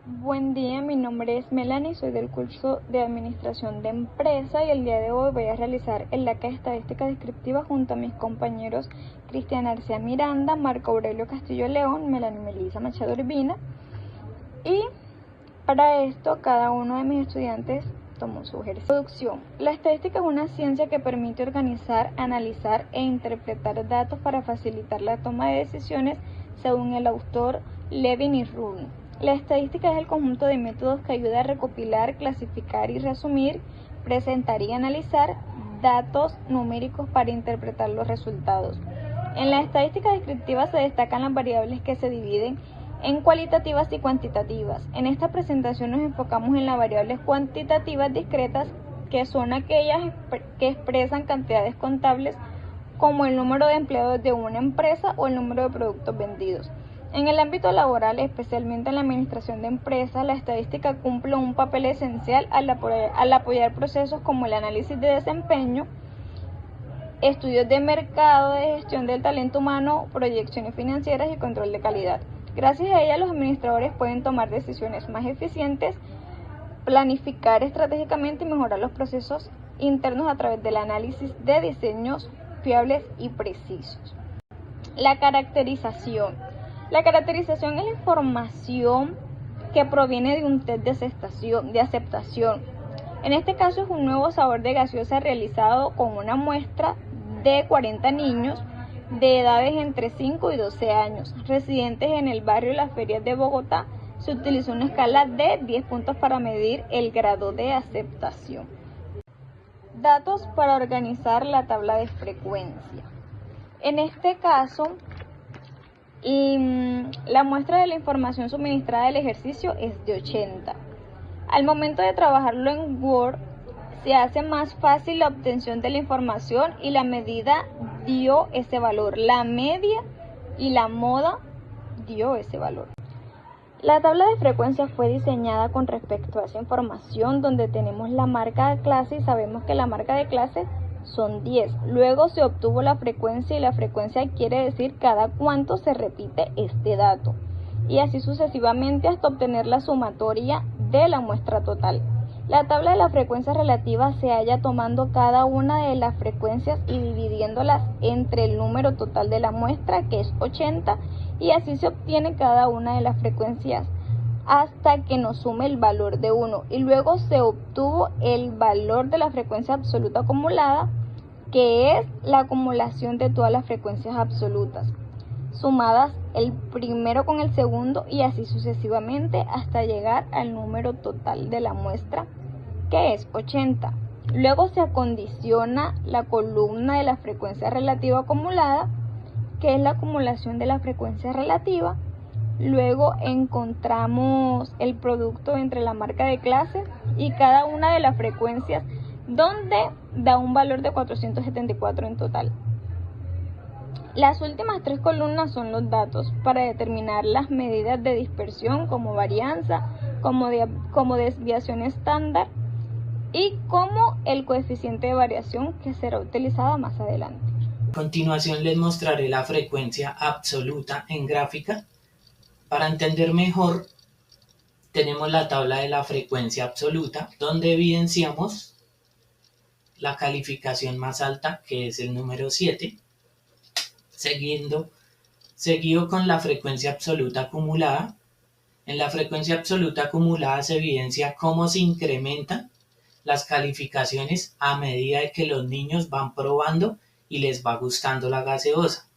Buen día, mi nombre es Melanie, soy del curso de Administración de Empresa y el día de hoy voy a realizar el LACA de Estadística Descriptiva junto a mis compañeros Cristian Arcea Miranda, Marco Aurelio Castillo León, Melanie Melisa Machado Urbina, y para esto cada uno de mis estudiantes tomó su ejercicio. Introducción. La estadística es una ciencia que permite organizar, analizar e interpretar datos para facilitar la toma de decisiones según el autor Levin y Rubin. La estadística es el conjunto de métodos que ayuda a recopilar, clasificar y resumir, presentar y analizar datos numéricos para interpretar los resultados. En la estadística descriptiva se destacan las variables que se dividen en cualitativas y cuantitativas. En esta presentación nos enfocamos en las variables cuantitativas discretas, que son aquellas que expresan cantidades contables como el número de empleados de una empresa o el número de productos vendidos. En el ámbito laboral, especialmente en la administración de empresas, la estadística cumple un papel esencial al apoyar procesos como el análisis de desempeño, estudios de mercado, de gestión del talento humano, proyecciones financieras y control de calidad. Gracias a ella, los administradores pueden tomar decisiones más eficientes, planificar estratégicamente y mejorar los procesos internos a través del análisis de diseños fiables y precisos. La caracterización. La caracterización es la información que proviene de un test de aceptación. En este caso es un nuevo sabor de gaseosa realizado con una muestra de 40 niños de edades entre 5 y 12 años, residentes en el barrio Las Ferias de Bogotá. Se utilizó una escala de 10 puntos para medir el grado de aceptación. Datos para organizar la tabla de frecuencia. En este caso, la muestra de la información suministrada del ejercicio es de 80. Al momento de trabajarlo en Word, se hace más fácil la obtención de la información y la medida dio ese valor. La media y la moda dio ese valor. La tabla de frecuencia fue diseñada con respecto a esa información, donde tenemos la marca de clase y sabemos que la marca de clase son 10. Luego se obtuvo la frecuencia y la frecuencia quiere decir cada cuánto se repite este dato. Y así sucesivamente hasta obtener la sumatoria de la muestra total. La tabla de la frecuencia relativa se halla tomando cada una de las frecuencias y dividiéndolas entre el número total de la muestra, que es 80, y así se obtiene cada una de las frecuencias hasta que nos sume el valor de 1. Y luego se obtuvo el valor de la frecuencia absoluta acumulada, que es la acumulación de todas las frecuencias absolutas, sumadas el primero con el segundo y así sucesivamente hasta llegar al número total de la muestra, que es 80. Luego se acondiciona la columna de la frecuencia relativa acumulada, que es la acumulación de la frecuencia relativa. Luego encontramos el producto entre la marca de clase y cada una de las frecuencias, donde da un valor de 474 en total. Las últimas 3 columnas son los datos para determinar las medidas de dispersión como varianza, como desviación estándar y como el coeficiente de variación, que será utilizado más adelante. A continuación les mostraré la frecuencia absoluta en gráfica. Para entender mejor, tenemos la tabla de la frecuencia absoluta, donde evidenciamos la calificación más alta, que es el número 7, seguido con la frecuencia absoluta acumulada. En la frecuencia absoluta acumulada se evidencia cómo se incrementan las calificaciones a medida de que los niños van probando y les va gustando la gaseosa.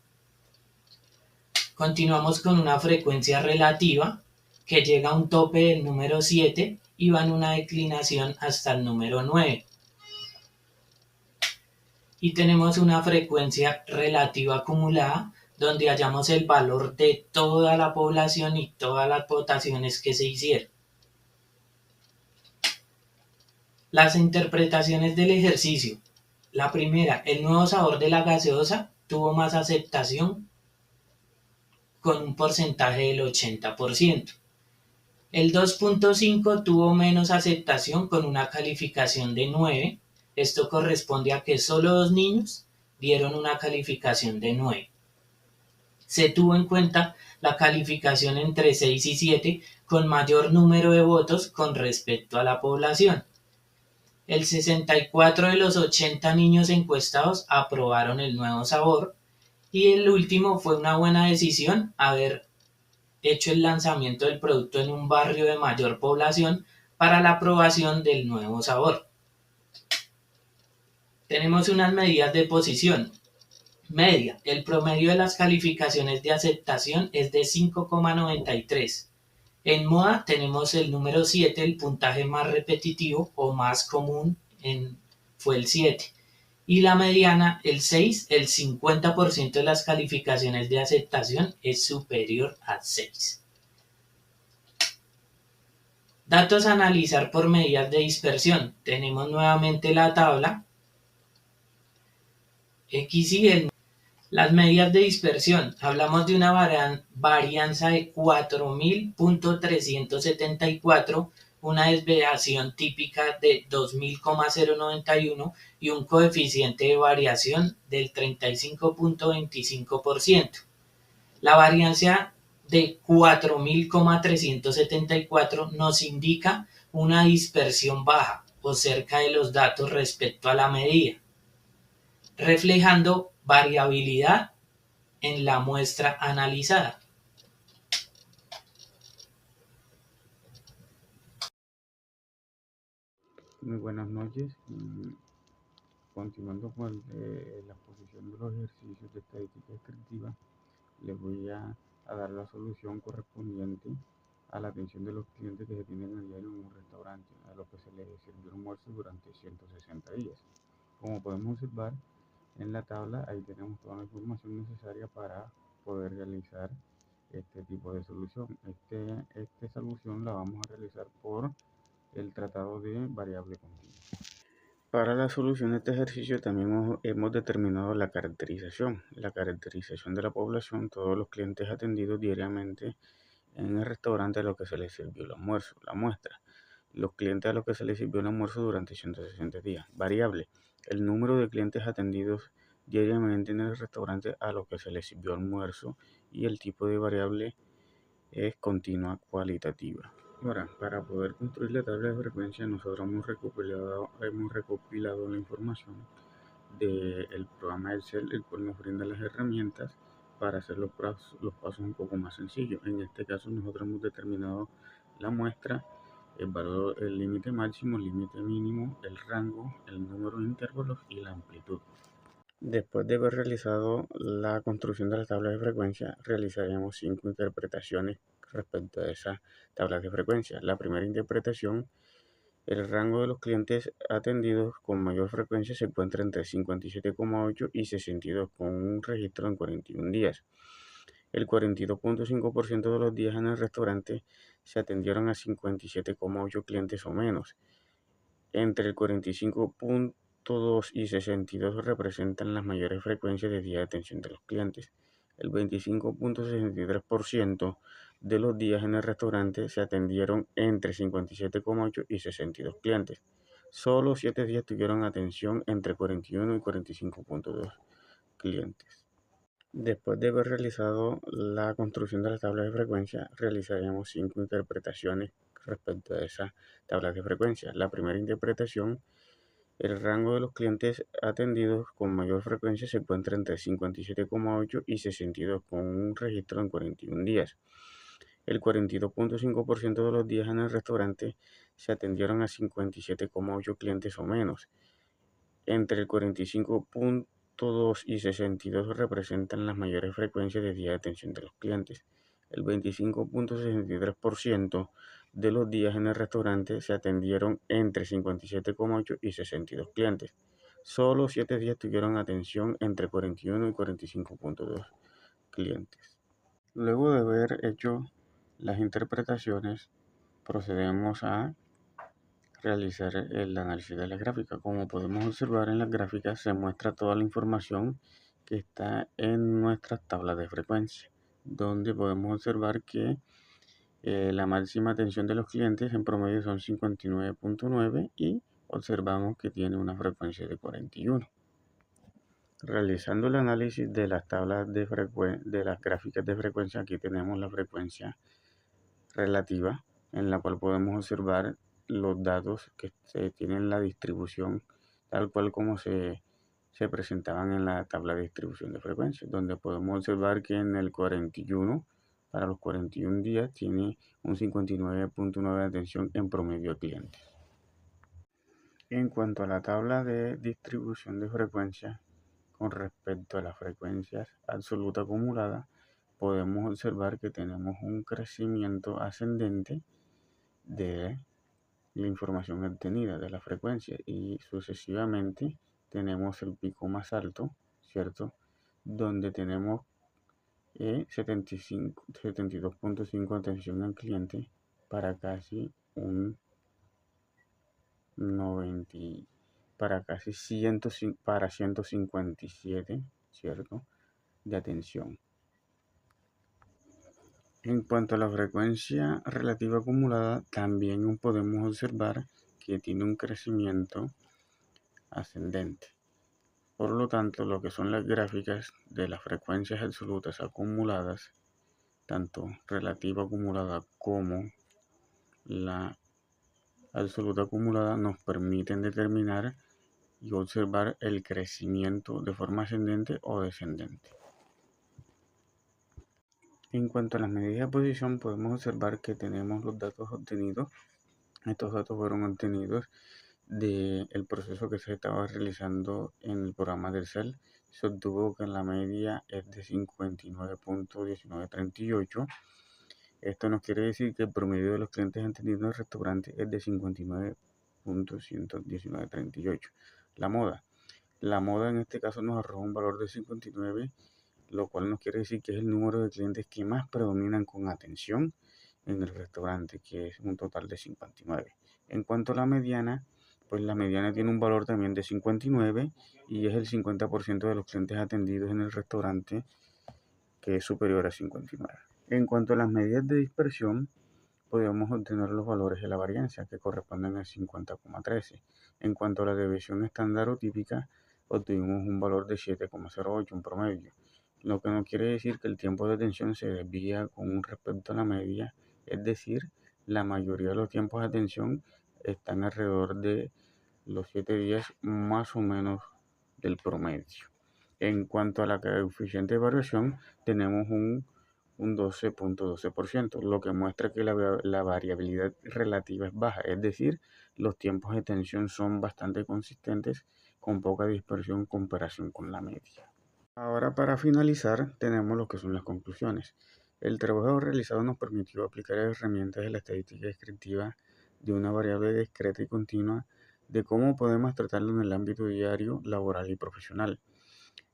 Continuamos con una frecuencia relativa que llega a un tope del número 7 y va en una declinación hasta el número 9. Y tenemos una frecuencia relativa acumulada donde hallamos el valor de toda la población y todas las votaciones que se hicieron. Las interpretaciones del ejercicio. La primera, el nuevo sabor de la gaseosa tuvo más aceptación con un porcentaje del 80%. El 2.5 tuvo menos aceptación con una calificación de 9. Esto corresponde a que solo 2 niños dieron una calificación de 9. Se tuvo en cuenta la calificación entre 6 y 7 con mayor número de votos con respecto a la población. El 64 de los 80 niños encuestados aprobaron el nuevo sabor y el último fue una buena decisión haber hecho el lanzamiento del producto en un barrio de mayor población para la aprobación del nuevo sabor. Tenemos unas medidas de posición. Media. El promedio de las calificaciones de aceptación es de 5,93. En moda tenemos el número 7, el puntaje más repetitivo o más común fue el 7. Y la mediana, el 6, el 50% de las calificaciones de aceptación es superior a 6. Datos a analizar por medidas de dispersión. Tenemos nuevamente la tabla. X y el. Las medidas de dispersión. Hablamos de una varianza de 4.374, una desviación típica de 2.091 y un coeficiente de variación del 35.25%. La varianza de 4.374 nos indica una dispersión baja o cerca de los datos respecto a la medida, reflejando variabilidad en la muestra analizada. Muy buenas noches. Continuando con la exposición de los ejercicios de estadística descriptiva, les voy a dar la solución correspondiente a la atención de los clientes que se tienen a diario en un restaurante, a los que se les sirvió almuerzo durante 160 días. Como podemos observar en la tabla, ahí tenemos toda la información necesaria para poder realizar este tipo de solución. Esta solución la vamos a realizar por el tratado de variable continua. Para la solución de este ejercicio también hemos determinado la caracterización de la población, todos los clientes atendidos diariamente en el restaurante a los que se les sirvió el almuerzo, la muestra. Los clientes a los que se les sirvió el almuerzo durante 160 días. Variable, el número de clientes atendidos diariamente en el restaurante a los que se les sirvió almuerzo, y el tipo de variable es continua cualitativa. Ahora, para poder construir la tabla de frecuencia, nosotros hemos recopilado la información del programa Excel, el cual nos brinda las herramientas para hacer los pasos un poco más sencillos. En este caso, nosotros hemos determinado la muestra, el valor, el límite máximo, el límite mínimo, el rango, el número de intervalos y la amplitud. Después de haber realizado la construcción de la tabla de frecuencia, realizaremos 5 interpretaciones respecto a esa tabla de frecuencia. La primera interpretación: el rango de los clientes atendidos con mayor frecuencia se encuentra entre 57,8 y 62, con un registro en 41 días. El 42.5% de los días en el restaurante se atendieron a 57,8 clientes o menos. Entre el 45.2 y 62 representan las mayores frecuencias de día de atención de los clientes. El 25.63% de los días en el restaurante se atendieron entre 57,8 y 62 clientes. Solo 7 días tuvieron atención entre 41 y 45.2 clientes. Después de haber realizado la construcción de la tabla de frecuencia, realizaremos 5 interpretaciones respecto a esa tabla de frecuencia. La primera interpretación: el rango de los clientes atendidos con mayor frecuencia se encuentra entre 57,8 y 62, con un registro en 41 días. El 42.5% de los días en el restaurante se atendieron a 57,8 clientes o menos. Entre el 45.2 y 62 representan las mayores frecuencias de día de atención de los clientes. El 25.63% de los días en el restaurante se atendieron entre 57,8 y 62 clientes. Solo 7 días tuvieron atención entre 41 y 45.2 clientes. Luego de haber hecho las interpretaciones, procedemos a realizar el análisis de la gráfica. Como podemos observar en las gráficas, se muestra toda la información que está en nuestras tablas de frecuencia, donde podemos observar que la máxima atención de los clientes en promedio son 59.9 y observamos que tiene una frecuencia de 41. Realizando el análisis de las tablas de las gráficas de frecuencia, aquí tenemos la frecuencia relativa, en la cual podemos observar los datos que tienen la distribución tal cual como se presentaban en la tabla de distribución de frecuencias, donde podemos observar que en el 41, para los 41 días, tiene un 59.9 de atención en promedio a clientes. En cuanto a la tabla de distribución de frecuencias, con respecto a las frecuencias absoluta acumulada, podemos observar que tenemos un crecimiento ascendente de la información obtenida de la frecuencia y sucesivamente tenemos el pico más alto, ¿cierto? Donde tenemos 72.5 atención al cliente para casi un 90, para casi 157, ¿cierto? De atención. En cuanto a la frecuencia relativa acumulada, también podemos observar que tiene un crecimiento ascendente. Por lo tanto, lo que son las gráficas de las frecuencias absolutas acumuladas, tanto relativa acumulada como la absoluta acumulada, nos permiten determinar y observar el crecimiento de forma ascendente o descendente. En cuanto a las medidas de posición, podemos observar que tenemos los datos obtenidos. Estos datos fueron obtenidos del proceso que se estaba realizando en el programa del CEL. Se obtuvo que la media es de 59.1938. Esto nos quiere decir que el promedio de los clientes atendidos en el restaurante es de 59.11938. La moda en este caso nos arroja un valor de 59, lo cual nos quiere decir que es el número de clientes que más predominan con atención en el restaurante, que es un total de 59. En cuanto a la mediana, pues la mediana tiene un valor también de 59 y es el 50% de los clientes atendidos en el restaurante, que es superior a 59. En cuanto a las medidas de dispersión, podemos obtener los valores de la varianza, que corresponden al 50,13. En cuanto a la desviación estándar o típica, obtuvimos un valor de 7,08, un promedio, lo que no quiere decir que el tiempo de atención se desvía con respecto a la media, es decir, la mayoría de los tiempos de atención están alrededor de los 7 días más o menos del promedio. En cuanto a la coeficiente de variación, tenemos un 12.12%, lo que muestra que la variabilidad relativa es baja, es decir, los tiempos de atención son bastante consistentes con poca dispersión en comparación con la media. Ahora, para finalizar, tenemos lo que son las conclusiones. El trabajo realizado nos permitió aplicar herramientas de la estadística descriptiva de una variable discreta y continua de cómo podemos tratarlo en el ámbito diario, laboral y profesional.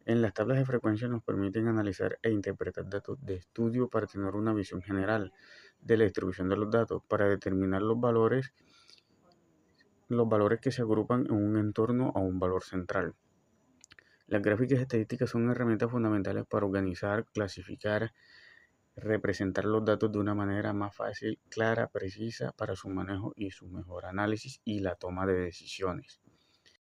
En las tablas de frecuencia nos permiten analizar e interpretar datos de estudio para tener una visión general de la distribución de los datos, para determinar los valores que se agrupan en un entorno a un valor central. Las gráficas estadísticas son herramientas fundamentales para organizar, clasificar, representar los datos de una manera más fácil, clara, precisa para su manejo y su mejor análisis y la toma de decisiones.